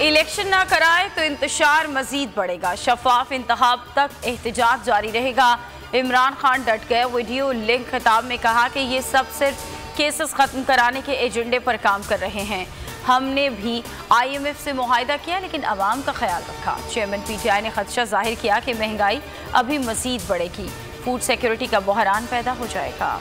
Election ना कराए तो इंतशार मजीद बढ़ेगा। शफाफ इंतखाब तक एहतजाज जारी रहेगा। इमरान खान डट गए। वीडियो लिंक खिताब में कहा कि ये सब सिर्फ केसेस खत्म कराने के एजेंडे पर काम कर रहे हैं। हमने भी IMF से मुआहिदा किया लेकिन अवाम का ख्याल रखा। चेयरमैन PTI ने खदशा जाहिर किया कि महंगाई अभी मजीद बढ़ेगी, फूड सिक्योरिटी का बहरान पैदा हो जाएगा।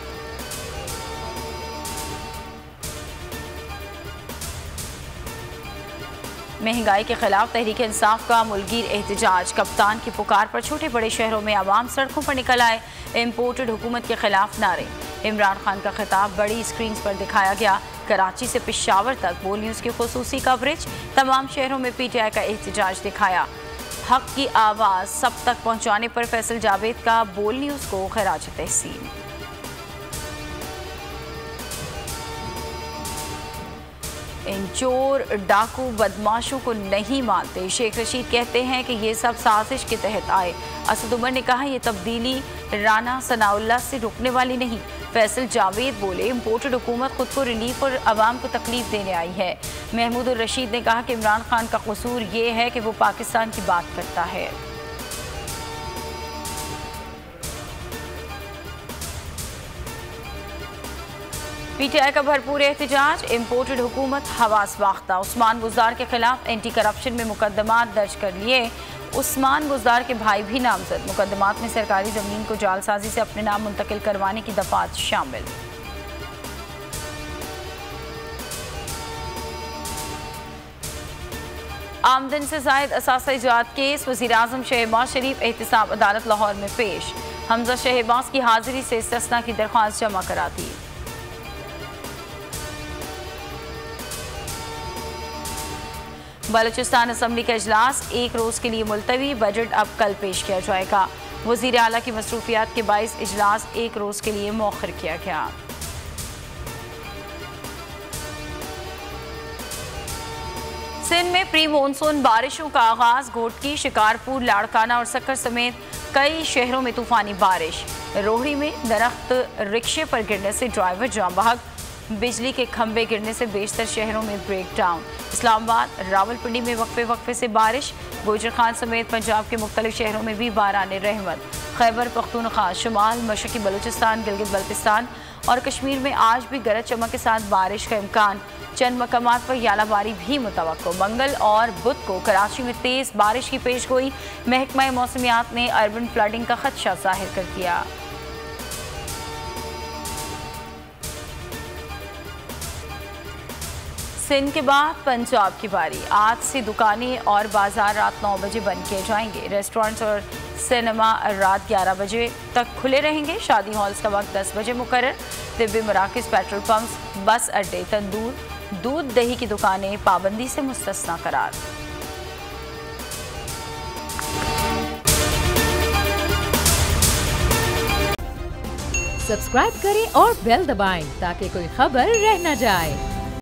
महंगाई के खिलाफ तहरीक इंसाफ का मुल्कीर एहतजाज। कप्तान की पुकार पर छोटे बड़े शहरों में आवाम सड़कों पर निकल आए। इम्पोर्टेड हुकूमत के खिलाफ नारे। इमरान खान का खिताब बड़ी स्क्रीन पर दिखाया गया। कराची से पेशावर तक बोल न्यूज़ की खुसूसी कवरेज। तमाम शहरों में PTI का एहतजाज दिखाया। हक की आवाज़ सब तक पहुँचाने पर फैसल जावेद का बोल न्यूज़ को खराज तहसीन। इन चोर डाकू बदमाशों को नहीं मानते। शेख रशीद कहते हैं कि ये सब साजिश के तहत आए। असद उमर ने कहा ये तब्दीली राना सनाउल्लाह से रुकने वाली नहीं। फैसल जावेद बोले इम्पोर्टेड हुकूमत खुद को रिलीफ और आवाम को तकलीफ देने आई है। महमूद उर रशीद ने कहा कि इमरान खान का कसूर ये है कि वो पाकिस्तान की बात करता है। PTI का भरपूर एहतजाज। इम्पोर्टेड हुकूमत हवास बाख्ता। उस्मान बुज़दार के खिलाफ एंटी करप्शन में मुकदमात दर्ज कर लिए। उस्मान बुज़दार के भाई भी नामजद। मुकदमात में सरकारी ज़मीन को जालसाजी से अपने नाम मुंतकिल करवाने की दफात शामिल। आमदन से जायद असासा इजाद केस। वज़ीर-ए-आज़म शहबाज शरीफ एहतिसाब अदालत लाहौर में पेश। हमजा शहबाज की हाजिरी से इस्तिस्ना की दरख्वास्त जमा करा दी। बलूचिस्तान असम्बली का इजलास एक रोज़ के लिए मुलतवी। बजट अब कल पेश किया जाएगा। वज़ीर आला की मसरूफियात के बाइस इजलास एक रोज़ के लिए मौखर किया गया। सिंध में प्री मानसून बारिशों का आगाज। घोटकी, शिकारपुर, लाड़काना और सक्कर समेत कई शहरों में तूफानी बारिश। रोहड़ी में दरख्त रिक्शे पर गिरने से ड्राइवर जाम बहक। बिजली के खंभे गिरने से बेशतर शहरों में ब्रेक डाउन। इस्लामाबाद, रावलपिंडी में वक्फे वक्फे से बारिश। गुजर खान समेत पंजाब के मुख्तलिफ शहरों में भी बाराने रहमत। खैबर पख्तूनख्वा, शुमाल मशरकी बलूचिस्तान, गिलगित बल्तिस्तान और कश्मीर में आज भी गरज चमक के साथ बारिश का इम्कान। चंद मकामात पर यालाबारी भी मुतवक्को। मंगल और बुध को कराची में तेज बारिश की पेशगोई। महकमा मौसमियात ने अर्बन फ्लडिंग का खदशा जाहिर कर दिया। सिंध के बाद पंजाब की बारी। आज से दुकानें और बाजार रात 9 बजे बंद किए जाएंगे। रेस्टोरेंट्स और सिनेमा रात 11 बजे तक खुले रहेंगे। शादी हॉल्स का वक्त 10 बजे मुकर्रर। तिब्बी मराकज़, पेट्रोल पंप्स, बस अड्डे, तंदूर, दूध दही की दुकानें पाबंदी से मुस्तस्ना करार। सब्सक्राइब करें और बेल दबाएं ताकि कोई खबर रह न जाए।